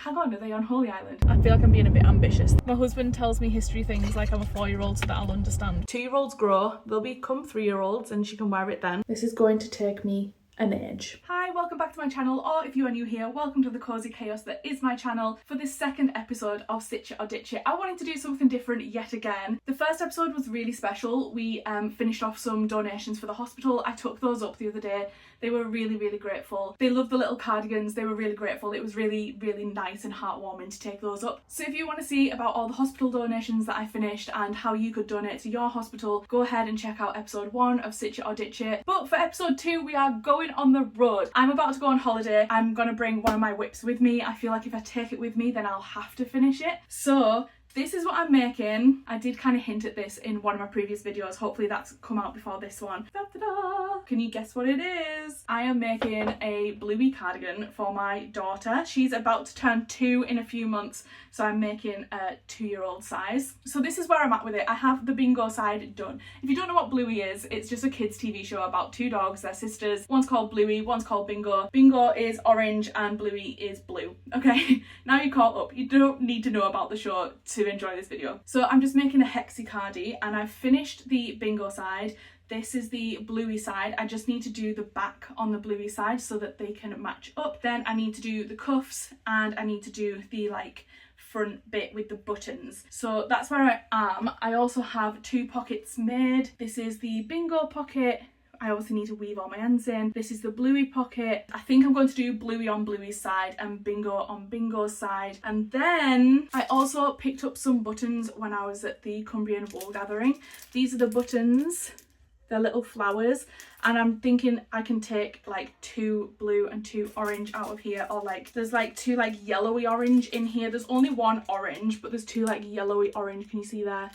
Hang on, are they on Holy Island? I feel like I'm being a bit ambitious. My husband tells me history things like I'm a 4-year-old so that I'll understand. 2-year-olds grow, they'll become 3-year-olds and she can wear it then. This is going to take me an age. Hi, welcome back to my channel, or if you are new here, welcome to the cozy chaos that is my channel. For this second episode of Stitch It or Ditch It, I wanted to do something different yet again. The first episode was really special. We finished off some donations for the hospital. I took those up the other day. They were really, really grateful. They loved the little cardigans. They were really grateful. It was really, really nice and heartwarming to take those up. So if you want to see about all the hospital donations that I finished and how you could donate to your hospital, go ahead and check out episode 1 of Stitch It or Ditch It. But for episode 2, we are going on the road. I'm about to go on holiday. I'm gonna bring one of my whips with me. I feel like if I take it with me, then I'll have to finish it. So this is what I'm making. I did kind of hint at this in one of my previous videos. Hopefully that's come out before this one. Da-da-da! Can you guess what it is? I am making a Bluey cardigan for my daughter. She's about to turn 2 in a few months, so I'm making a 2-year-old size. So this is where I'm at with it. I have the bingo side done. If you don't know what Bluey is, it's just a kids TV show about 2 dogs. They're sisters. One's called Bluey, one's called Bingo. Bingo is orange and Bluey is blue. Okay, now you're caught up. You don't need to know about the show to enjoy this video. So I'm just making a Hexi Cardi and I've finished the bingo side. This is the Bluey side. I just need to do the back on the Bluey side so that they can match up. Then I need to do the cuffs and I need to do the like front bit with the buttons. So that's where I am. I also have 2 pockets made. This is the bingo pocket. I obviously need to weave all my ends in. This is the Bluey pocket. I think I'm going to do Bluey on Bluey's side and Bingo on Bingo's side. And then I also picked up some buttons when I was at the Cumbrian wool gathering. These are the buttons. They're little flowers, and I'm thinking I can take like 2 blue and 2 orange out of here, or like there's like 2 like yellowy orange in here. There's only 1 orange, but there's 2 like yellowy orange. Can you see there?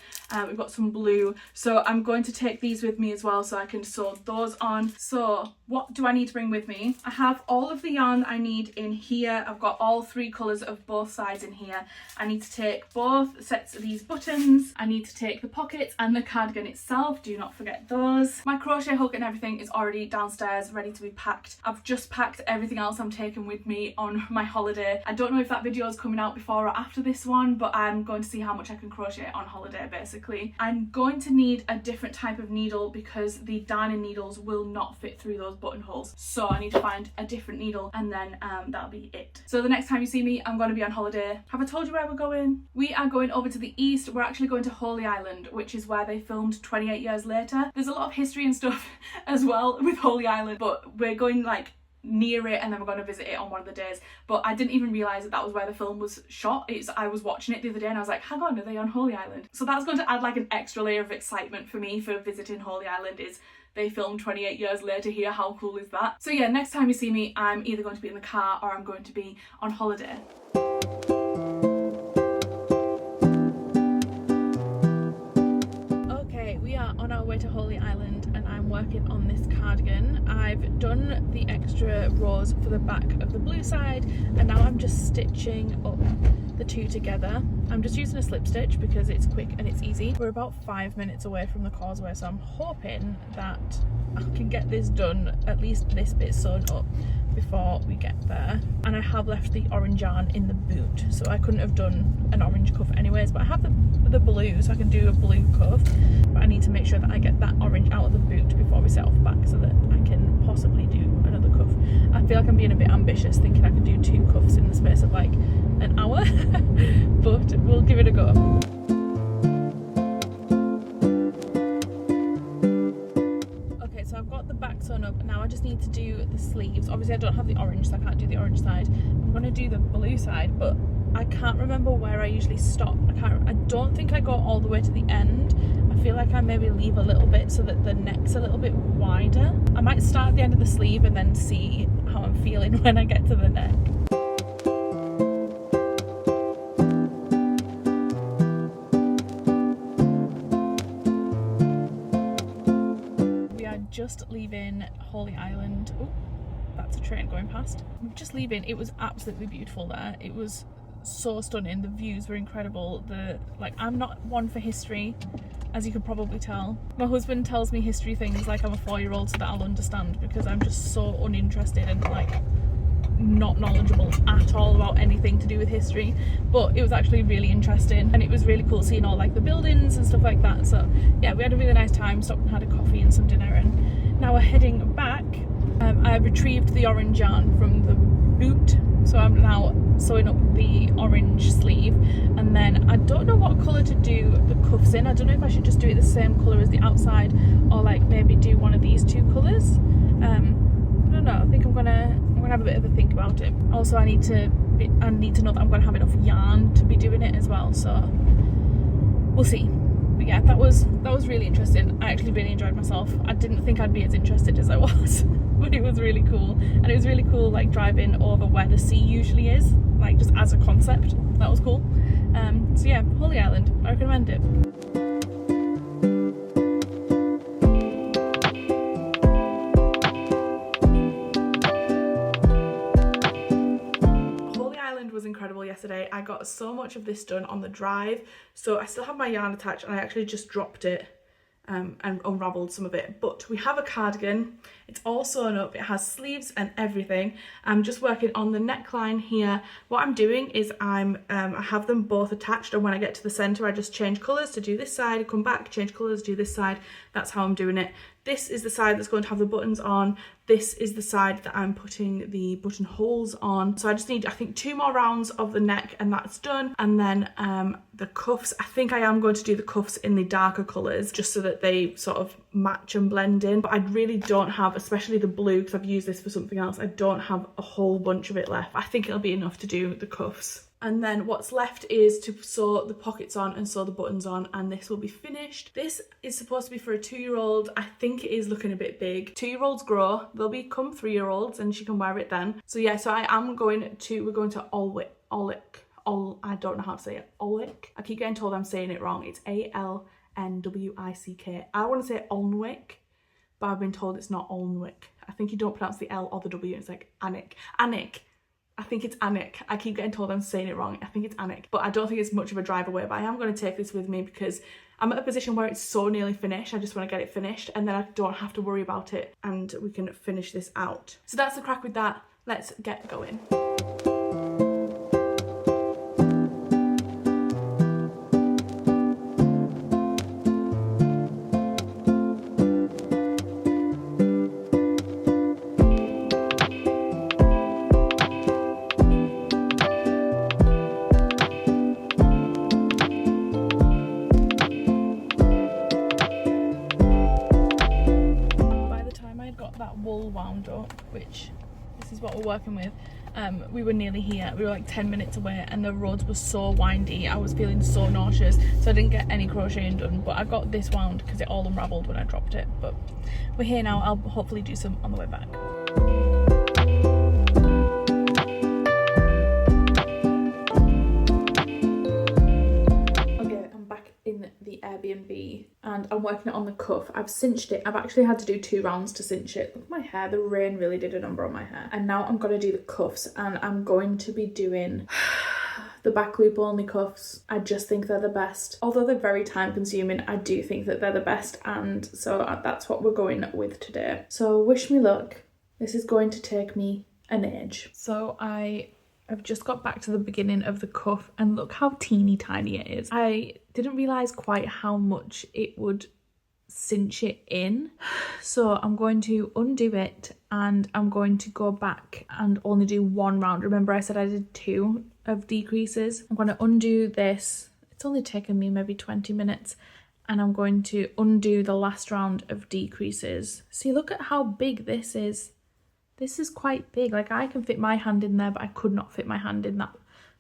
We've got some blue, so I'm going to take these with me as well so I can sew those on. So what do I need to bring with me? I have all of the yarn I need in here. I've got all 3 colours of both sides in here. I need to take both sets of these buttons. I need to take the pockets and the cardigan itself. Do not forget those. My crochet hook and everything is already downstairs ready to be packed. I've just packed everything else I'm taking with me on my holiday. I don't know if that video is coming out before or after this one, but I'm going to see how much I can crochet on holiday basically. I'm going to need a different type of needle because the darning needles will not fit through those buttonholes. So I need to find a different needle and then that'll be it. So the next time you see me, I'm going to be on holiday. Have I told you where we're going? We are going over to the east. We're actually going to Holy Island, which is where they filmed 28 years later. There's a lot of history and stuff as well with Holy Island, but we're going like near it and then we're going to visit it on one of the days. But I didn't even realise that that was where the film was shot. I was watching it the other day and I was like, hang on, are they on Holy Island? So that's going to add like an extra layer of excitement for me for visiting Holy Island. Is they filmed 28 years later here. How cool is that? So yeah, next time you see me, I'm either going to be in the car or I'm going to be on holiday. We are on our way to Holy Island and I'm working on this cardigan. I've done the extra rows for the back of the blue side and now I'm just stitching up the 2 together. I'm just using a slip stitch because it's quick and it's easy. We're about 5 minutes away from the causeway, so I'm hoping that I can get this done, at least this bit sewn up, before we get there. And I have left the orange yarn in the boot, so I couldn't have done an orange cuff anyways, but I have the blue, so I can do a blue cuff. But I need to make sure that I get that orange out of the boot before we set off back so that I can possibly do another cuff. I feel like I'm being a bit ambitious thinking I can do 2 cuffs in the space of like an hour, but we'll give it a go. So I've got the back sewn up, now I just need to do the sleeves. Obviously I don't have the orange, so I can't do the orange side. I'm going to do the blue side, but I can't remember where I usually stop. I don't think I go all the way to the end. I feel like I maybe leave a little bit so that the neck's a little bit wider. I might start at the end of the sleeve and then see how I'm feeling when I get to the neck. Just leaving Holy Island. Oh, that's a train going past. We're just leaving. It was absolutely beautiful there. It was so stunning. The views were incredible. I'm not one for history, as you can probably tell. My husband tells me history things like I'm a 4-year-old so that I'll understand, because I'm just so uninterested and like not knowledgeable at all about anything to do with history, but it was actually really interesting, and it was really cool seeing all like the buildings and stuff like that. So yeah, we had a really nice time, stopped and had a coffee and some dinner, and now we're heading back. I retrieved the orange yarn from the boot, so I'm now sewing up the orange sleeve, and then I don't know what colour to do the cuffs in. I don't know if I should just do it the same colour as the outside, or like maybe do one of these two colours. I don't know, I think I'm gonna have a bit of a think about it. Also, I need to know that I'm gonna have enough yarn to be doing it as well, so we'll see. But yeah, that was really interesting. I actually really enjoyed myself. I didn't think I'd be as interested as I was, but it was really cool. And it was really cool like driving over where the sea usually is, like just as a concept. That was cool. So yeah, Holy Island, I recommend it. Was incredible yesterday. I got so much of this done on the drive, so I still have my yarn attached, and I actually just dropped it and unraveled some of it. But we have a cardigan, it's all sewn up, it has sleeves and everything. I'm just working on the neckline here. What I'm doing is I have them both attached, and when I get to the center I just change colors to do this side, come back, change colors, do this side. That's how I'm doing it. This is the side that's going to have the buttons on. This is the side that I'm putting the buttonholes on. So I just need, I think, 2 more rounds of the neck and that's done. And then the cuffs, I think I am going to do the cuffs in the darker colours just so that they sort of match and blend in. But I really don't have, especially the blue, because I've used this for something else, I don't have a whole bunch of it left. I think it'll be enough to do the cuffs. And then what's left is to sew the pockets on and sew the buttons on, and this will be finished. This is supposed to be for a 2-year-old. I think it is looking a bit big. 2-year-olds grow, they'll become 3-year-olds and she can wear it then. So yeah, so we're going to Alnwick. I don't know how to say it. Alnwick. I keep getting told I'm saying it wrong. It's Alnwick. I want to say Alnwick, but I've been told it's not Alnwick. I think you don't pronounce the L or the W, it's like Alnwick. I think it's Alnwick. I keep getting told I'm saying it wrong. I think it's Alnwick, but I don't think it's much of a drive away. But I am going to take this with me because I'm at a position where it's so nearly finished. I just want to get it finished, and then I don't have to worry about it, and we can finish this out. So that's the crack with that. Let's get going. Wool wound up, which this is what we're working with. We were nearly here. We were like 10 minutes away, and the roads were so windy. I was feeling so nauseous, so I didn't get any crocheting done, but I got this wound because it all unraveled when I dropped it. But we're here now. I'll hopefully do some on the way back. In the Airbnb, and I'm working it on the cuff. I've cinched it. I've actually had to do 2 rounds to cinch it. Look at my hair, the rain really did a number on my hair. And now I'm going to do the cuffs, and I'm going to be doing the back loop only cuffs. I just think they're the best. Although they're very time consuming, I do think that they're the best, and so that's what we're going with today. So wish me luck. This is going to take me an age. So I've just got back to the beginning of the cuff, and look how teeny tiny it is. I didn't realise quite how much it would cinch it in. So I'm going to undo it, and I'm going to go back and only do 1 round. Remember I said I did 2 of decreases. I'm going to undo this. It's only taken me maybe 20 minutes. And I'm going to undo the last round of decreases. See, look at how big this is. This is quite big. Like, I can fit my hand in there, but I could not fit my hand in that.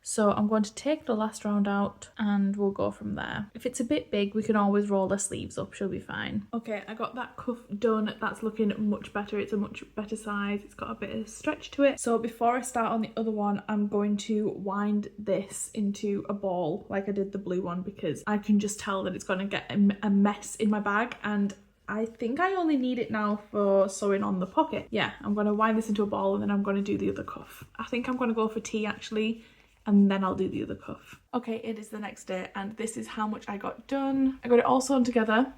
So I'm going to take the last round out, and we'll go from there. If it's a bit big, we can always roll the sleeves up. She'll be fine. Okay, I got that cuff done. That's looking much better. It's a much better size. It's got a bit of stretch to it. So before I start on the other one, I'm going to wind this into a ball like I did the blue one, because I can just tell that it's going to get a mess in my bag, and I think I only need it now for sewing on the pocket. Yeah, I'm going to wind this into a ball, and then I'm going to do the other cuff. I think I'm going to go for tea actually, and then I'll do the other cuff. Okay, it is the next day, and this is how much I got done. I got it all sewn together.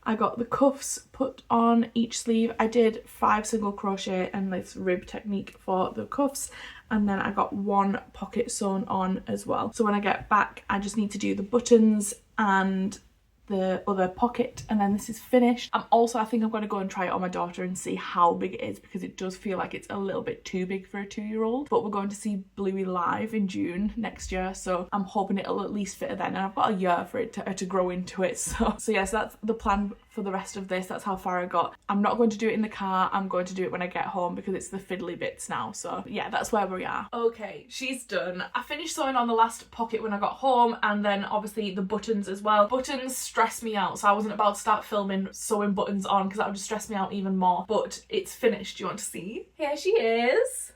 I got the cuffs put on each sleeve. I did 5 single crochet and this rib technique for the cuffs, and then I got 1 pocket sewn on as well. So when I get back, I just need to do the buttons and the other pocket, and then this is finished. I think I'm going to go and try it on my daughter and see how big it is, because it does feel like it's a little bit too big for a 2-year-old. But we're going to see Bluey live in June next year, so I'm hoping it'll at least fit her then, and I've got a year for it to grow into it. So yes, that's the plan for the rest of this. That's how far I got. I'm not going to do it in the car, I'm going to do it when I get home, because it's the fiddly bits now. So yeah, that's where we are. Okay, she's done. I finished sewing on the last pocket when I got home, and then obviously the buttons as well. Buttons stress me out, so I wasn't about to start filming sewing buttons on, because that would just stress me out even more. But it's finished. Do you want to see? Here she is.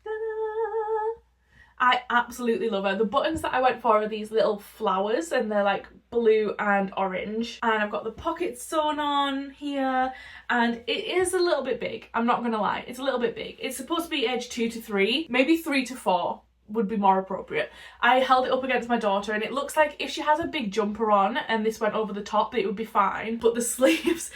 Ta-da! I absolutely love her. The buttons that I went for are these little flowers, and they're like blue and orange, and I've got the pockets sewn on here, and it is a little bit big. I'm not gonna lie, it's a little bit big. It's supposed to be age 2 to 3, maybe 3 to 4 would be more appropriate. I held it up against my daughter, and it looks like if she has a big jumper on and this went over the top, it would be fine. But the sleeves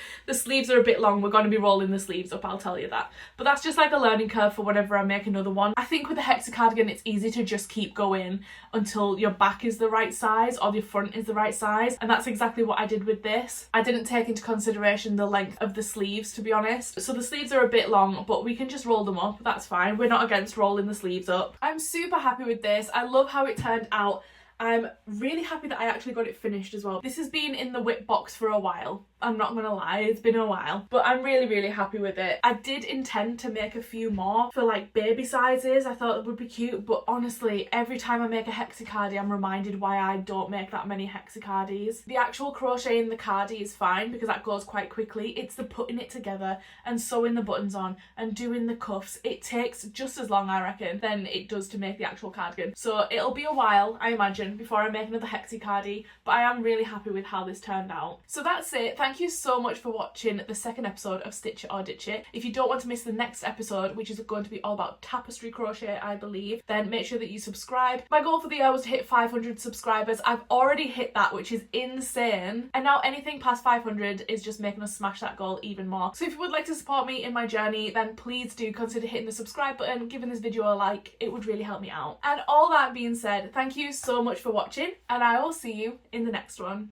are a bit long. We're going to be rolling the sleeves up, I'll tell you that. But that's just like a learning curve for whenever I make another one. I think with the Hexi cardigan, it's easy to just keep going until your back is the right size or your front is the right size, and that's exactly what I did with this. I didn't take into consideration the length of the sleeves, to be honest. So the sleeves are a bit long, but we can just roll them up. That's fine. We're not against rolling the sleeves up. I'm super happy with this. I love how it turned out. I'm really happy that I actually got it finished as well. This has been in the whip box for a while. I'm not gonna lie, it's been a while, but I'm really happy with it. I did intend to make a few more for like baby sizes. I thought it would be cute, but honestly, every time I make a Hexi cardi, I'm reminded why I don't make that many Hexi cardis. The actual crocheting the cardi is fine because that goes quite quickly. It's the putting it together and sewing the buttons on and doing the cuffs. It takes just as long, I reckon, than it does to make the actual cardigan. So it'll be a while, I imagine, before I make another Hexi cardi, but I am really happy with how this turned out. So that's it. Thank you so much for watching the second episode of Stitch It or Ditch It. If you don't want to miss the next episode, which is going to be all about tapestry crochet, I believe, then make sure that you subscribe. My goal for the year was to hit 500 subscribers. I've already hit that, which is insane. And now anything past 500 is just making us smash that goal even more. So if you would like to support me in my journey, then please do consider hitting the subscribe button, giving this video a like. It would really help me out. And all that being said, thank you so much for watching, and I will see you in the next one.